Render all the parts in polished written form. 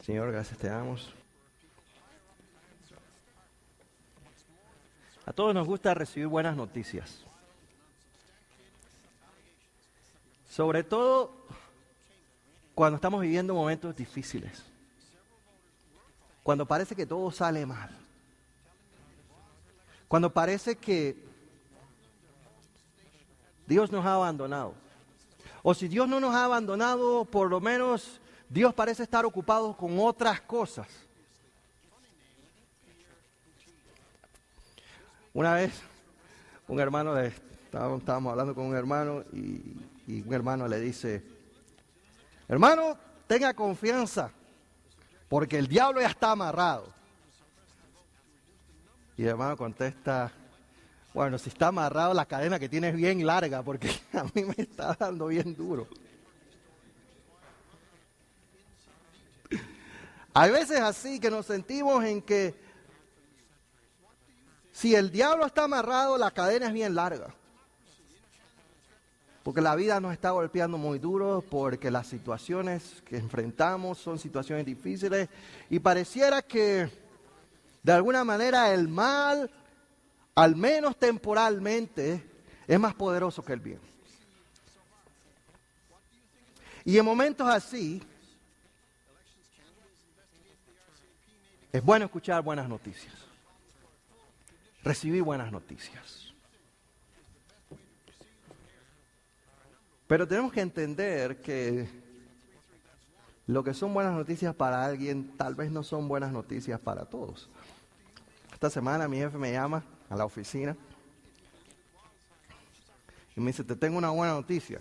Señor, gracias te damos. A todos nos gusta recibir buenas noticias. Sobre todo cuando estamos viviendo momentos difíciles. Cuando parece que todo sale mal. Cuando parece que Dios nos ha abandonado. O si Dios no nos ha abandonado, por lo menos Dios parece estar ocupado con otras cosas. Una vez, estábamos hablando con un hermano y un hermano le dice, hermano, tenga confianza, porque el diablo ya está amarrado. Y el hermano contesta, bueno, si está amarrado, la cadena que tiene es bien larga, porque a mí me está dando bien duro. Hay veces así que nos sentimos en que si el diablo está amarrado, la cadena es bien larga. Porque la vida nos está golpeando muy duro, porque las situaciones que enfrentamos son situaciones difíciles y pareciera que de alguna manera el mal, al menos temporalmente, es más poderoso que el bien. Y en momentos así, es bueno escuchar buenas noticias, recibir buenas noticias. Pero tenemos que entender que lo que son buenas noticias para alguien, tal vez no son buenas noticias para todos. Esta semana mi jefe me llama a la oficina y me dice, te tengo una buena noticia.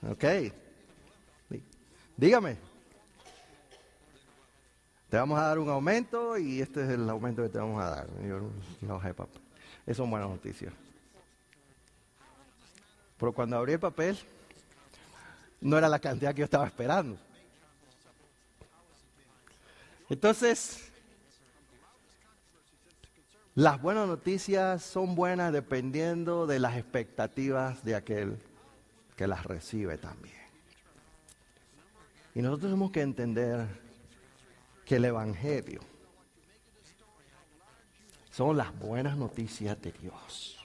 Ok, dígame. Te vamos a dar un aumento y este es el aumento que te vamos a dar. Y yo, no, papá. Esas son buenas noticias. Pero cuando abrí el papel, no era la cantidad que yo estaba esperando. Entonces, las buenas noticias son buenas dependiendo de las expectativas de aquel que las recibe también. Y nosotros tenemos que entender que el Evangelio son las buenas noticias de Dios.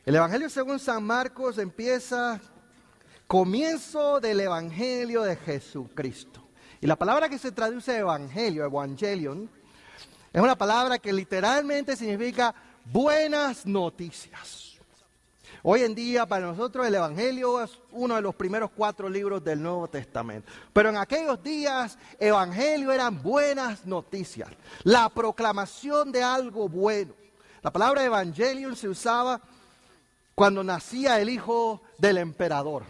El Evangelio según San Marcos empieza comienzo del Evangelio de Jesucristo. Y la palabra que se traduce evangelio, evangelion, es una palabra que literalmente significa buenas noticias. Hoy en día para nosotros el Evangelio es uno de los primeros 4 libros del Nuevo Testamento. Pero en aquellos días Evangelio eran buenas noticias, la proclamación de algo bueno. La palabra evangelion se usaba cuando nacía el hijo del emperador.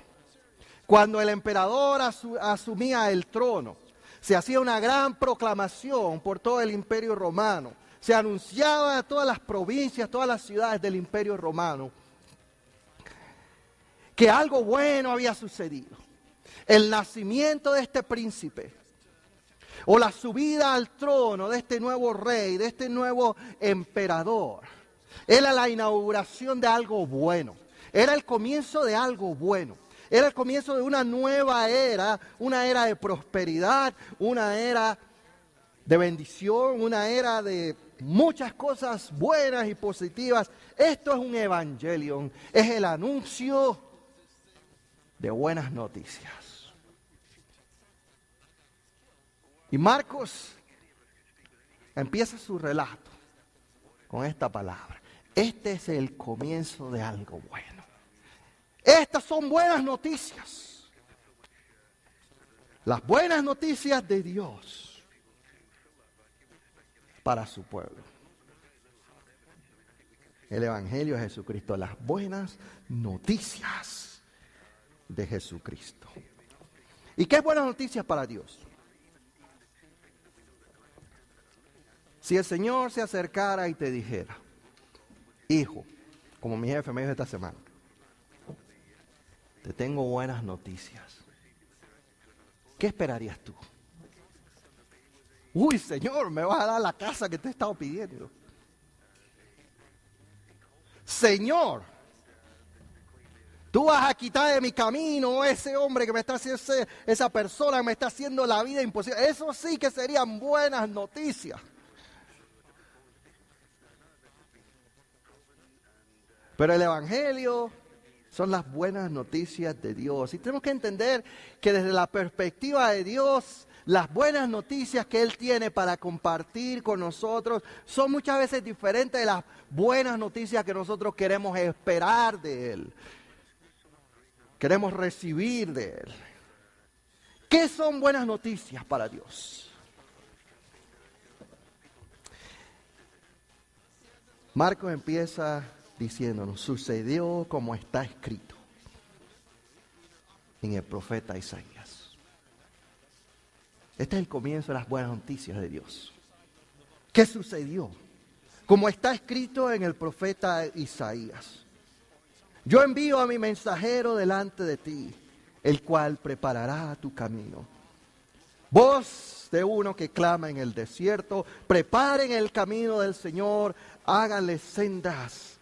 Cuando el emperador asumía el trono, se hacía una gran proclamación por todo el imperio romano. Se anunciaba a todas las provincias, todas las ciudades del imperio romano que algo bueno había sucedido. El nacimiento de este príncipe o la subida al trono de este nuevo rey, de este nuevo emperador. Era la inauguración de algo bueno. Era el comienzo de algo bueno. Era el comienzo de una nueva era, una era de prosperidad, una era de bendición, una era de muchas cosas buenas y positivas. Esto es un evangelion, es el anuncio de buenas noticias. Y Marcos empieza su relato con esta palabra. Este es el comienzo de algo bueno. Estas son buenas noticias. Las buenas noticias de Dios para su pueblo. El Evangelio de Jesucristo, las buenas noticias de Jesucristo. ¿Y qué es buenas noticias para Dios? Si el Señor se acercara y te dijera, hijo, como mi jefe me dijo esta semana, te tengo buenas noticias, ¿qué esperarías tú? Uy, Señor, me vas a dar la casa que te he estado pidiendo. Señor, Tú vas a quitar de mi camino ese hombre que me está haciendo, esa persona que me está haciendo la vida imposible. Eso sí que serían buenas noticias. Pero el Evangelio son las buenas noticias de Dios. Y tenemos que entender que desde la perspectiva de Dios, las buenas noticias que Él tiene para compartir con nosotros son muchas veces diferentes de las buenas noticias que nosotros queremos esperar de Él. Queremos recibir de Él. ¿Qué son buenas noticias para Dios? Marcos empieza diciéndonos, sucedió como está escrito en el profeta Isaías. Este es el comienzo de las buenas noticias de Dios. ¿Qué sucedió? Como está escrito en el profeta Isaías. Yo envío a mi mensajero delante de ti, el cual preparará tu camino. Voz de uno que clama en el desierto, preparen el camino del Señor, háganle sendas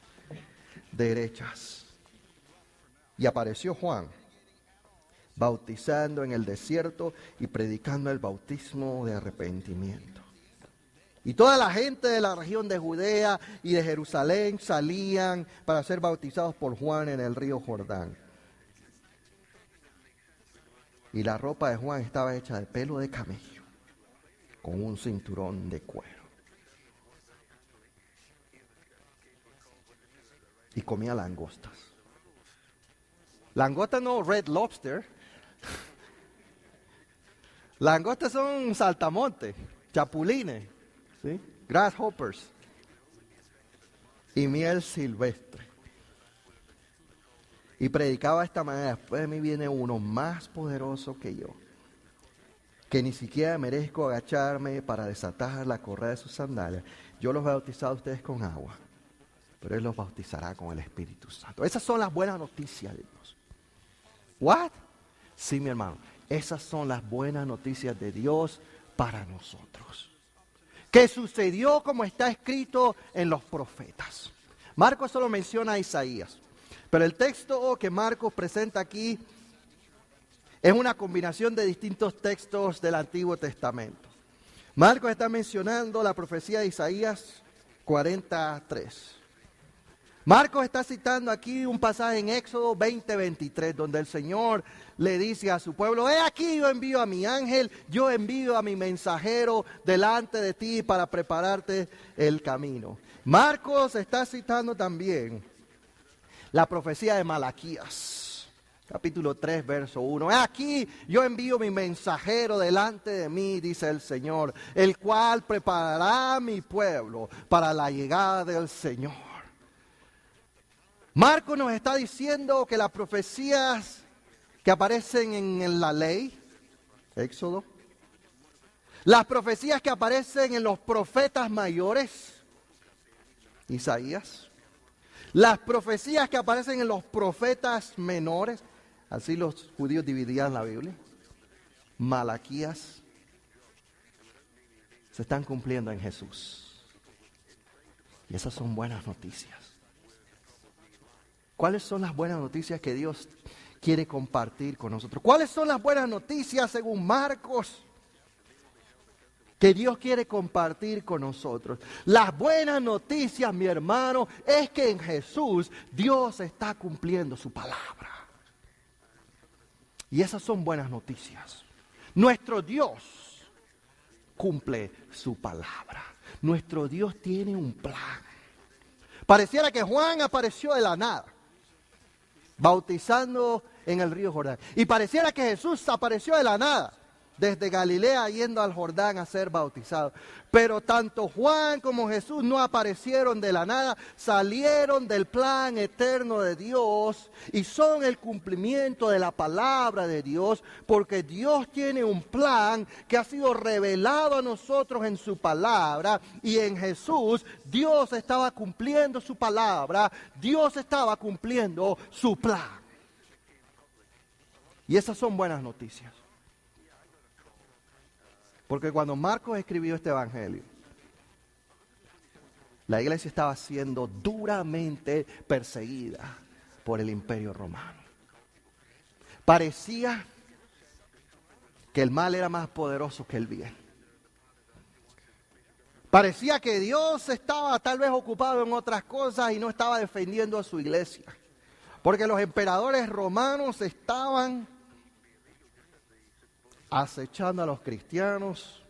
derechas. Y apareció Juan, bautizando en el desierto y predicando el bautismo de arrepentimiento. Y toda la gente de la región de Judea y de Jerusalén salían para ser bautizados por Juan en el río Jordán. Y la ropa de Juan estaba hecha de pelo de camello, con un cinturón de cuero. Y comía langostas. Langostas no red lobster. Langostas son saltamontes, chapulines, ¿sí? Grasshoppers y miel silvestre. Y predicaba de esta manera: después de mí viene uno más poderoso que yo, que ni siquiera merezco agacharme para desatar la correa de sus sandalias. Yo los he bautizado a ustedes con agua, pero Él los bautizará con el Espíritu Santo. Esas son las buenas noticias de Dios. ¿What? Sí, mi hermano. Esas son las buenas noticias de Dios para nosotros. Que sucedió como está escrito en los profetas. Marcos solo menciona a Isaías. Pero el texto que Marcos presenta aquí es una combinación de distintos textos del Antiguo Testamento. Marcos está mencionando la profecía de Isaías 43. Marcos está citando aquí un pasaje en Éxodo 20:23, donde el Señor le dice a su pueblo: he aquí yo envío a mi ángel, yo envío a mi mensajero delante de ti para prepararte el camino. Marcos está citando también la profecía de Malaquías, capítulo 3, verso 1. He aquí yo envío mi mensajero delante de mí, dice el Señor, el cual preparará a mi pueblo para la llegada del Señor. Marcos nos está diciendo que las profecías que aparecen en la ley, Éxodo, las profecías que aparecen en los profetas mayores, Isaías, las profecías que aparecen en los profetas menores, así los judíos dividían la Biblia, Malaquías, se están cumpliendo en Jesús. Y esas son buenas noticias. ¿Cuáles son las buenas noticias que Dios quiere compartir con nosotros? ¿Cuáles son las buenas noticias según Marcos que Dios quiere compartir con nosotros? Las buenas noticias, mi hermano, es que en Jesús Dios está cumpliendo su palabra. Y esas son buenas noticias. Nuestro Dios cumple su palabra. Nuestro Dios tiene un plan. Pareciera que Juan apareció de la nada, bautizando en el río Jordán. Y pareciera que Jesús apareció de la nada, desde Galilea yendo al Jordán a ser bautizado. Pero tanto Juan como Jesús no aparecieron de la nada, salieron del plan eterno de Dios y son el cumplimiento de la palabra de Dios, porque Dios tiene un plan que ha sido revelado a nosotros en su palabra, y en Jesús Dios estaba cumpliendo su palabra, Dios estaba cumpliendo su plan. Y esas son buenas noticias. Porque cuando Marcos escribió este evangelio, la iglesia estaba siendo duramente perseguida por el imperio romano. Parecía que el mal era más poderoso que el bien. Parecía que Dios estaba tal vez ocupado en otras cosas y no estaba defendiendo a su iglesia. Porque los emperadores romanos estaban acechando a los cristianos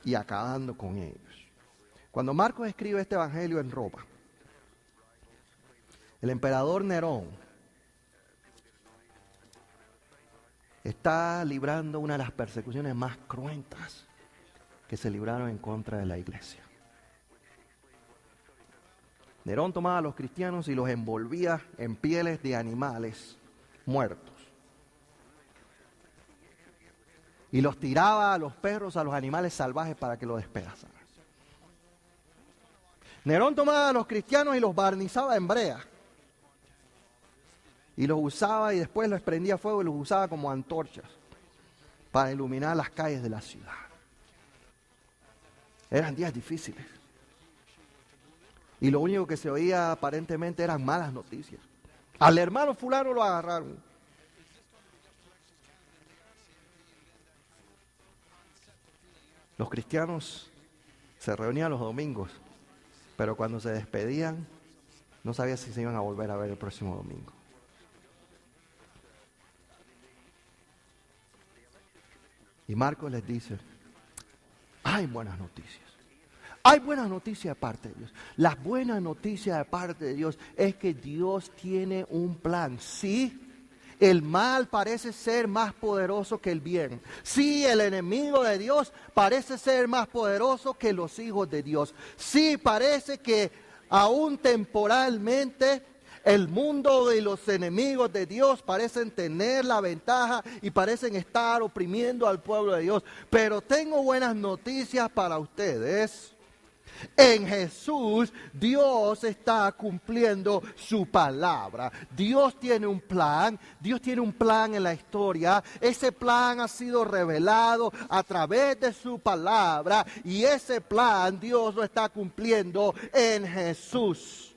y acabando con ellos. Cuando Marcos escribe este evangelio en Roma, el emperador Nerón está librando una de las persecuciones más cruentas que se libraron en contra de la iglesia. Nerón tomaba a los cristianos y los envolvía en pieles de animales muertos. Y los tiraba a los perros, a los animales salvajes para que los despedazaran. Nerón tomaba a los cristianos y los barnizaba en brea. Y los usaba y después los prendía a fuego y los usaba como antorchas para iluminar las calles de la ciudad. Eran días difíciles. Y lo único que se oía aparentemente eran malas noticias. Al hermano fulano lo agarraron. Los cristianos se reunían los domingos, pero cuando se despedían, no sabían si se iban a volver a ver el próximo domingo. Y Marcos les dice, hay buenas noticias. Hay buenas noticias de parte de Dios. Las buenas noticias de parte de Dios es que Dios tiene un plan. Sí, el mal parece ser más poderoso que el bien. Sí, el enemigo de Dios parece ser más poderoso que los hijos de Dios. Sí, parece que aún temporalmente el mundo y los enemigos de Dios parecen tener la ventaja y parecen estar oprimiendo al pueblo de Dios. Pero tengo buenas noticias para ustedes. En Jesús, Dios está cumpliendo su palabra. Dios tiene un plan en la historia. Ese plan ha sido revelado a través de su palabra y ese plan Dios lo está cumpliendo en Jesús.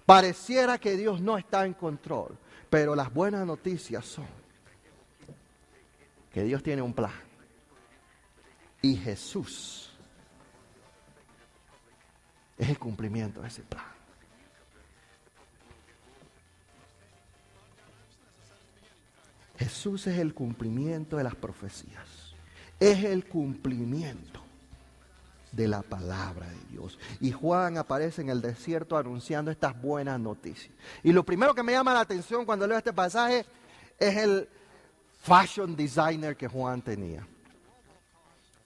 Pareciera que Dios no está en control, pero las buenas noticias son que Dios tiene un plan y Jesús es el cumplimiento de ese plan. Jesús es el cumplimiento de las profecías. Es el cumplimiento de la palabra de Dios. Y Juan aparece en el desierto anunciando estas buenas noticias. Y lo primero que me llama la atención cuando leo este pasaje es el fashion designer que Juan tenía.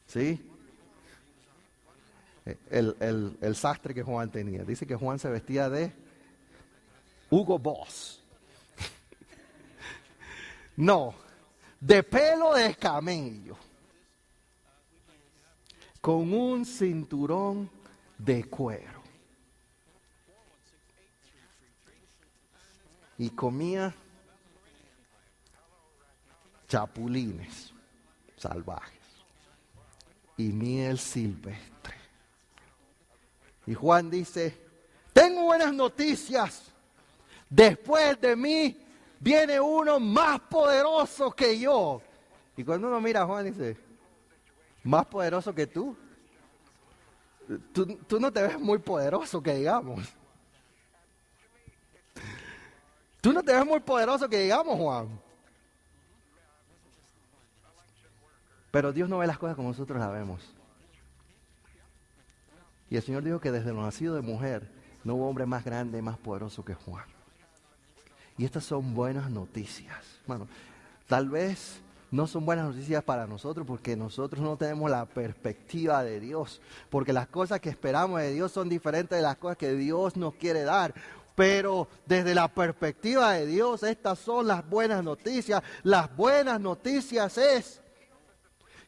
¿Sí? El sastre que Juan tenía. Dice que Juan se vestía de Hugo Boss. No, de pelo de camello. Con un cinturón de cuero. Y comía chapulines salvajes y miel silvestre. Y Juan dice, tengo buenas noticias. Después de mí viene uno más poderoso que yo. Y cuando uno mira a Juan dice, ¿más poderoso que tú? Tú no te ves muy poderoso que digamos. Tú no te ves muy poderoso que digamos, Juan. Pero Dios no ve las cosas como nosotros las vemos. Y el Señor dijo que desde lo nacido de mujer no hubo hombre más grande y más poderoso que Juan. Y estas son buenas noticias. Bueno, tal vez no son buenas noticias para nosotros porque nosotros no tenemos la perspectiva de Dios. Porque las cosas que esperamos de Dios son diferentes de las cosas que Dios nos quiere dar. Pero desde la perspectiva de Dios, estas son las buenas noticias. Las buenas noticias es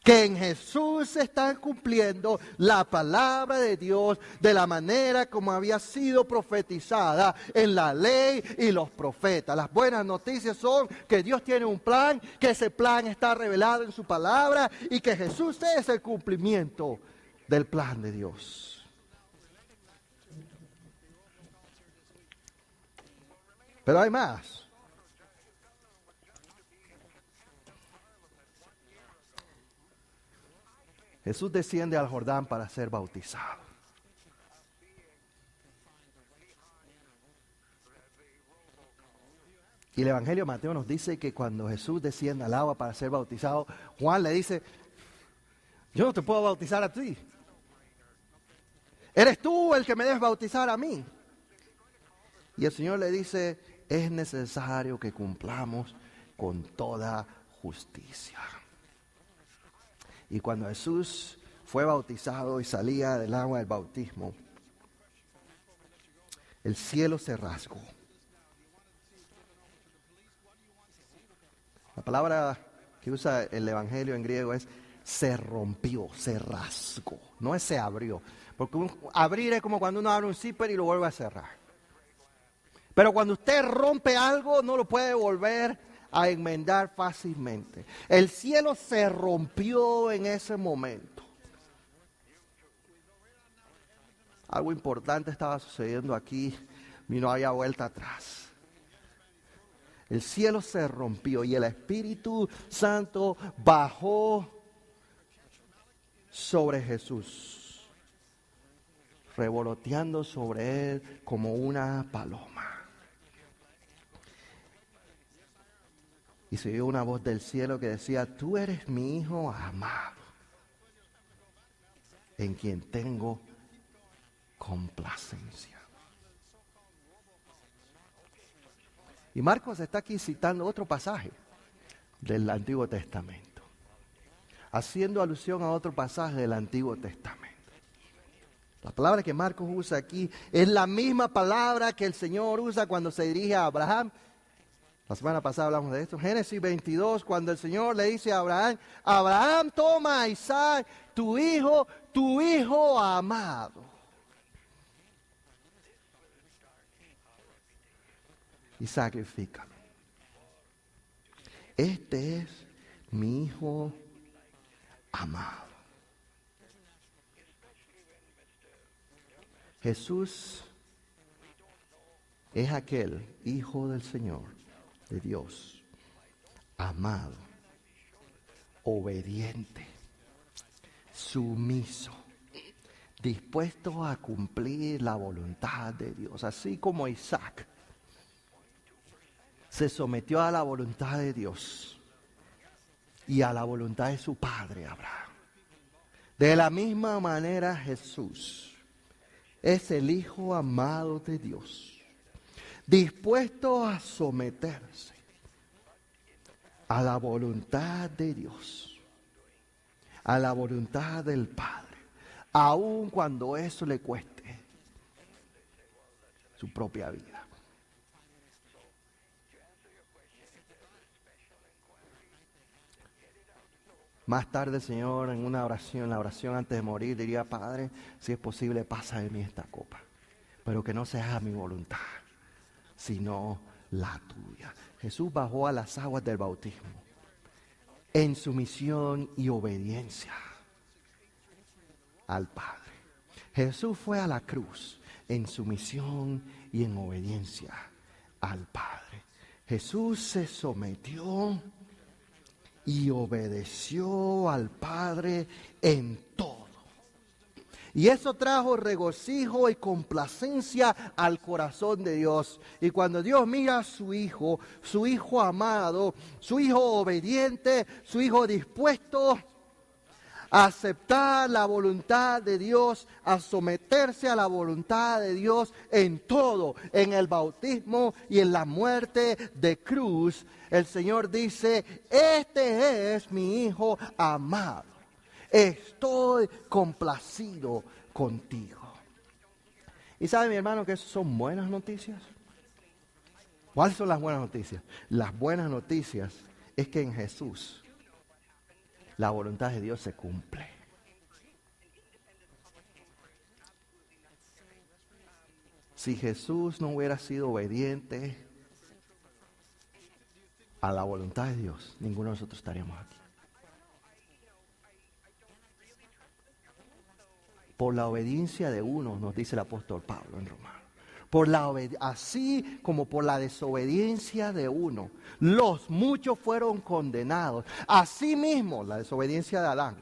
que en Jesús se está cumpliendo la palabra de Dios de la manera como había sido profetizada en la ley y los profetas. Las buenas noticias son que Dios tiene un plan, que ese plan está revelado en su palabra y que Jesús es el cumplimiento del plan de Dios. Pero hay más. Jesús desciende al Jordán para ser bautizado. Y el Evangelio de Mateo nos dice que cuando Jesús desciende al agua para ser bautizado, Juan le dice, yo no te puedo bautizar a ti. Eres tú el que me debes bautizar a mí. Y el Señor le dice, es necesario que cumplamos con toda justicia. Y cuando Jesús fue bautizado y salía del agua del bautismo, el cielo se rasgó. La palabra que usa el Evangelio en griego es se rompió, se rasgó. No es se abrió. Porque abrir es como cuando uno abre un zipper y lo vuelve a cerrar. Pero cuando usted rompe algo, no lo puede volver a enmendar fácilmente. El cielo se rompió en ese momento. Algo importante estaba sucediendo aquí y no había vuelta atrás. El cielo se rompió y el Espíritu Santo bajó sobre Jesús, revoloteando sobre él como una paloma. Y se oyó una voz del cielo que decía, tú eres mi Hijo amado, en quien tengo complacencia. Y Marcos está aquí citando otro pasaje del Antiguo Testamento, haciendo alusión a otro pasaje del Antiguo Testamento. La palabra que Marcos usa aquí es la misma palabra que el Señor usa cuando se dirige a Abraham. La semana pasada hablamos de esto. Génesis 22, cuando el Señor le dice a Abraham, Abraham, toma a Isaac, tu hijo amado. Y sacrifícalo. Este es mi Hijo amado. Jesús es aquel Hijo del Señor, de Dios, amado, obediente, sumiso, dispuesto a cumplir la voluntad de Dios, así como Isaac se sometió a la voluntad de Dios y a la voluntad de su padre Abraham. De la misma manera Jesús es el Hijo amado de Dios, dispuesto a someterse a la voluntad de Dios, a la voluntad del Padre, aun cuando eso le cueste su propia vida. Más tarde el Señor en una oración, la oración antes de morir, diría, Padre, si es posible, pasa de mí esta copa, pero que no se haga mi voluntad, sino la tuya. Jesús bajó a las aguas del bautismo en sumisión y obediencia al Padre. Jesús fue a la cruz en sumisión y en obediencia al Padre. Jesús se sometió y obedeció al Padre en todo. Y eso trajo regocijo y complacencia al corazón de Dios. Y cuando Dios mira a su Hijo amado, su Hijo obediente, su Hijo dispuesto a aceptar la voluntad de Dios, a someterse a la voluntad de Dios en todo, en el bautismo y en la muerte de cruz, el Señor dice, este es mi Hijo amado. Estoy complacido contigo. ¿Y sabe, mi hermano, que eso son buenas noticias? ¿Cuáles son las buenas noticias? Las buenas noticias es que en Jesús la voluntad de Dios se cumple. Si Jesús no hubiera sido obediente a la voluntad de Dios, ninguno de nosotros estaríamos aquí. Por la obediencia de uno, nos dice el apóstol Pablo en Romanos, así como por la desobediencia de uno, los muchos fueron condenados. Asimismo, la desobediencia de Adán.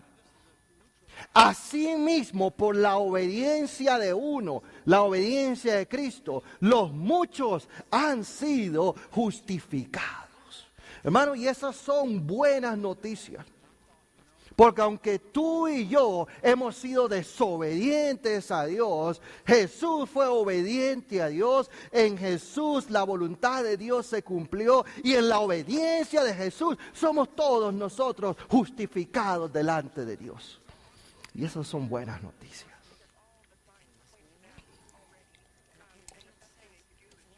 Asimismo, por la obediencia de uno, la obediencia de Cristo, los muchos han sido justificados. Hermano, y esas son buenas noticias. Porque aunque tú y yo hemos sido desobedientes a Dios, Jesús fue obediente a Dios. En Jesús la voluntad de Dios se cumplió. Y en la obediencia de Jesús somos todos nosotros justificados delante de Dios. Y esas son buenas noticias.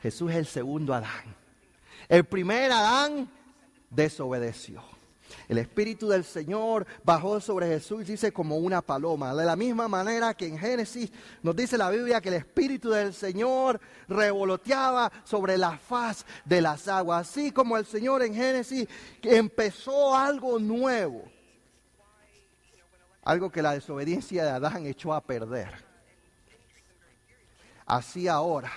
Jesús es el segundo Adán. El primer Adán desobedeció. El Espíritu del Señor bajó sobre Jesús, dice, como una paloma. De la misma manera que en Génesis nos dice la Biblia que el Espíritu del Señor revoloteaba sobre la faz de las aguas. Así como el Señor en Génesis empezó algo nuevo. Algo que la desobediencia de Adán echó a perder. Así ahora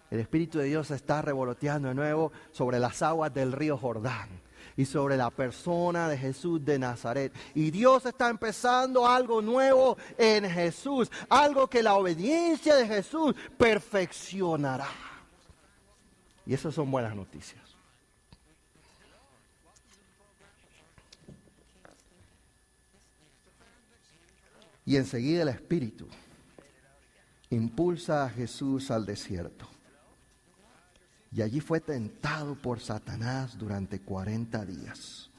el Espíritu de Dios está revoloteando de nuevo sobre las aguas del río Jordán y sobre la persona de Jesús de Nazaret. Y Dios está empezando algo nuevo en Jesús, algo que la obediencia de Jesús perfeccionará. Y esas son buenas noticias. Y enseguida el Espíritu impulsa a Jesús al desierto. Y allí fue tentado por Satanás durante 40 días.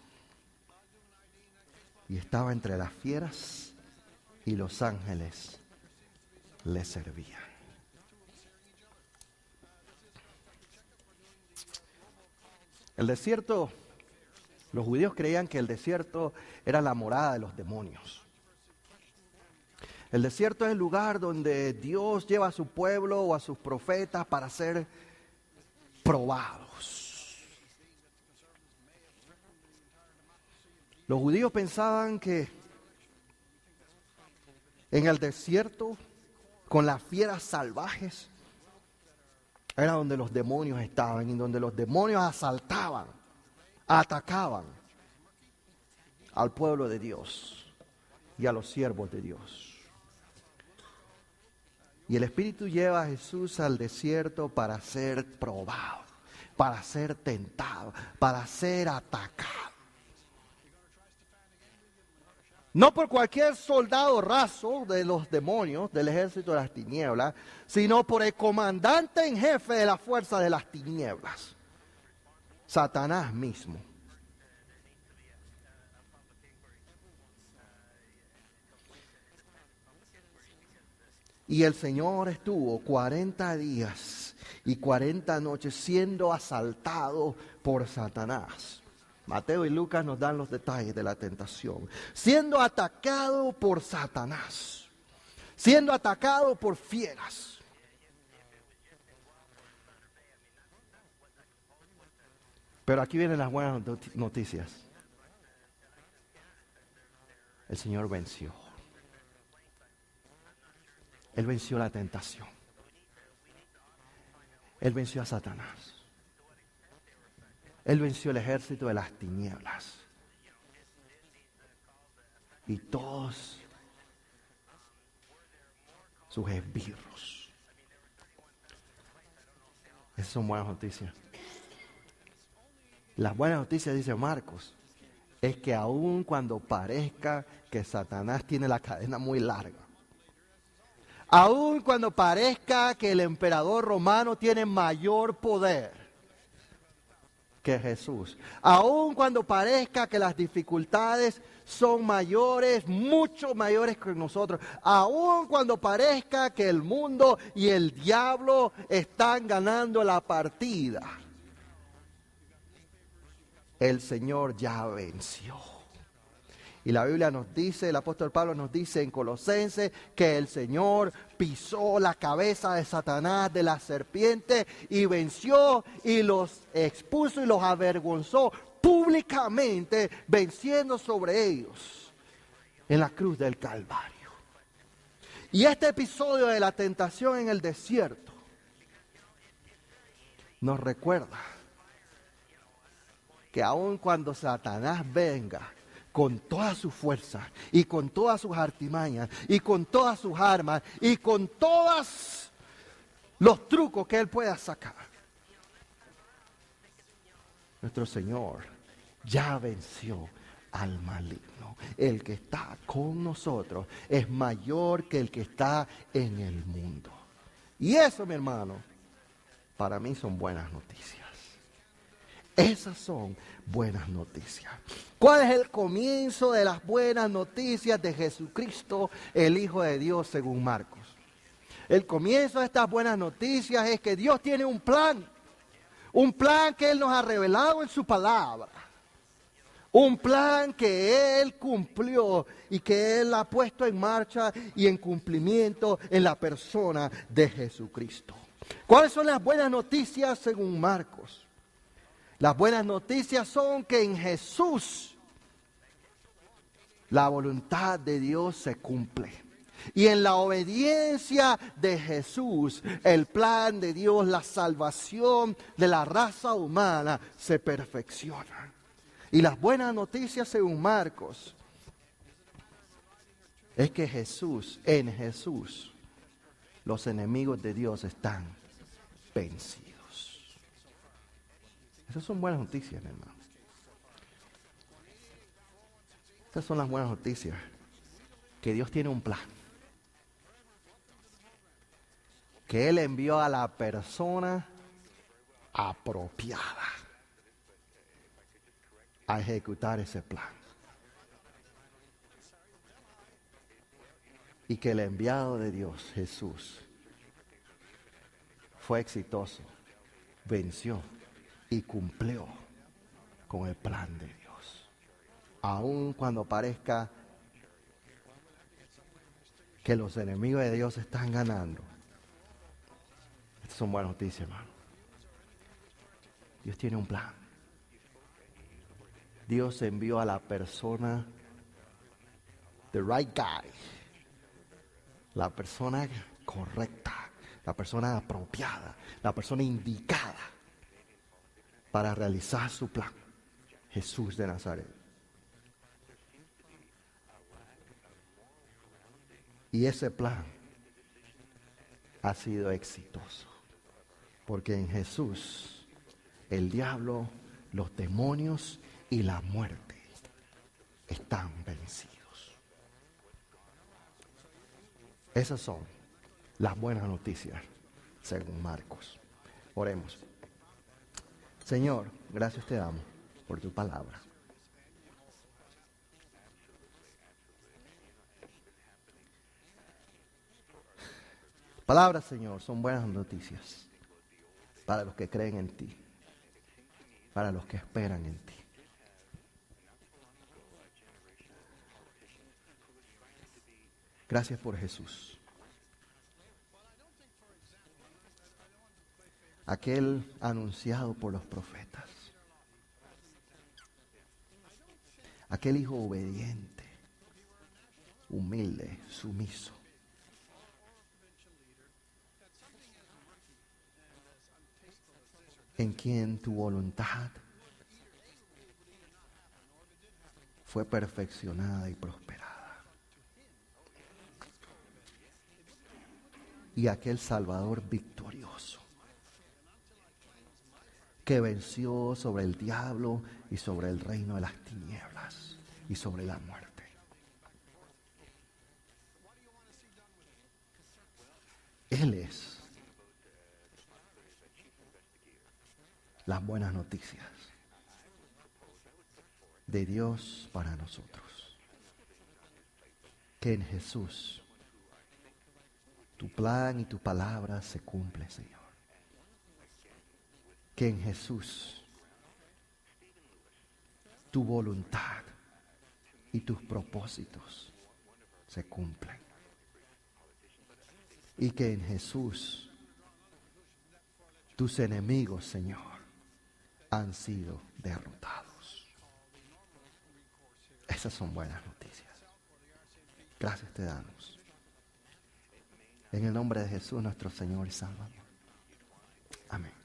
Y estaba entre las fieras y los ángeles le servían. El desierto, los judíos creían que el desierto era la morada de los demonios. El desierto es el lugar donde Dios lleva a su pueblo o a sus profetas para ser probados. Los judíos pensaban que en el desierto, con las fieras salvajes, era donde los demonios estaban y donde los demonios asaltaban, atacaban al pueblo de Dios y a los siervos de Dios. Y el Espíritu lleva a Jesús al desierto para ser probado, para ser tentado, para ser atacado. No por cualquier soldado raso de los demonios, del ejército de las tinieblas, sino por el comandante en jefe de la fuerza de las tinieblas, Satanás mismo. Y el Señor estuvo 40 días y 40 noches siendo asaltado por Satanás. Mateo y Lucas nos dan los detalles de la tentación. Siendo atacado por Satanás. Siendo atacado por fieras. Pero aquí vienen las buenas noticias. El Señor venció. Él venció la tentación. Él venció a Satanás. Él venció el ejército de las tinieblas. Y todos sus esbirros. Esas son buenas noticias. Las buenas noticias, dice Marcos, es que aun cuando parezca que Satanás tiene la cadena muy larga, aun cuando parezca que el emperador romano tiene mayor poder que Jesús, aun cuando parezca que las dificultades son mayores, mucho mayores que nosotros, aun cuando parezca que el mundo y el diablo están ganando la partida, el Señor ya venció. Y la Biblia nos dice, el apóstol Pablo nos dice en Colosenses que el Señor pisó la cabeza de Satanás, de la serpiente, y venció y los expuso y los avergonzó públicamente, venciendo sobre ellos en la cruz del Calvario. Y este episodio de la tentación en el desierto nos recuerda que aun cuando Satanás venga con todas sus fuerzas y con todas sus artimañas y con todas sus armas y con todos los trucos que Él pueda sacar. Nuestro Señor ya venció al maligno. El que está con nosotros es mayor que el que está en el mundo. Y eso, mi hermano, para mí son buenas noticias. Esas son buenas noticias. ¿Cuál es el comienzo de las buenas noticias de Jesucristo, el Hijo de Dios, según Marcos? El comienzo de estas buenas noticias es que Dios tiene un plan que Él nos ha revelado en su palabra. Un plan que Él cumplió y que Él ha puesto en marcha y en cumplimiento en la persona de Jesucristo. ¿Cuáles son las buenas noticias según Marcos? Las buenas noticias son que en Jesús la voluntad de Dios se cumple. Y en la obediencia de Jesús, el plan de Dios, la salvación de la raza humana se perfecciona. Y las buenas noticias según Marcos es que en Jesús, los enemigos de Dios están vencidos. Esas son buenas noticias, mi hermano. Estas son las buenas noticias. Que Dios tiene un plan. Que Él envió a la persona apropiada a ejecutar ese plan. Y que el enviado de Dios, Jesús, fue exitoso, venció y cumplió con el plan de Dios. Aun cuando parezca que los enemigos de Dios están ganando. Estas son buenas noticias, hermano. Dios tiene un plan. Dios envió a la persona, the right guy, la persona correcta, la persona apropiada, la persona indicada para realizar su plan. Jesús de Nazaret. Y ese plan ha sido exitoso. Porque en Jesús el diablo, los demonios y la muerte están vencidos. Esas son las buenas noticias según Marcos. Oremos. Señor, gracias te damos por tu palabra. Palabras, Señor, son buenas noticias para los que creen en ti, para los que esperan en ti. Gracias por Jesús. Aquel anunciado por los profetas. Aquel hijo obediente, humilde, sumiso. En quien tu voluntad fue perfeccionada y prosperada. Y aquel Salvador victorioso que venció sobre el diablo y sobre el reino de las tinieblas y sobre la muerte. Él es las buenas noticias de Dios para nosotros. Que en Jesús tu plan y tu palabra se cumple, Señor. Que en Jesús tu voluntad y tus propósitos se cumplen. Y que en Jesús tus enemigos, Señor, han sido derrotados. Esas son buenas noticias. Gracias te damos. En el nombre de Jesús, nuestro Señor y Salvador. Amén.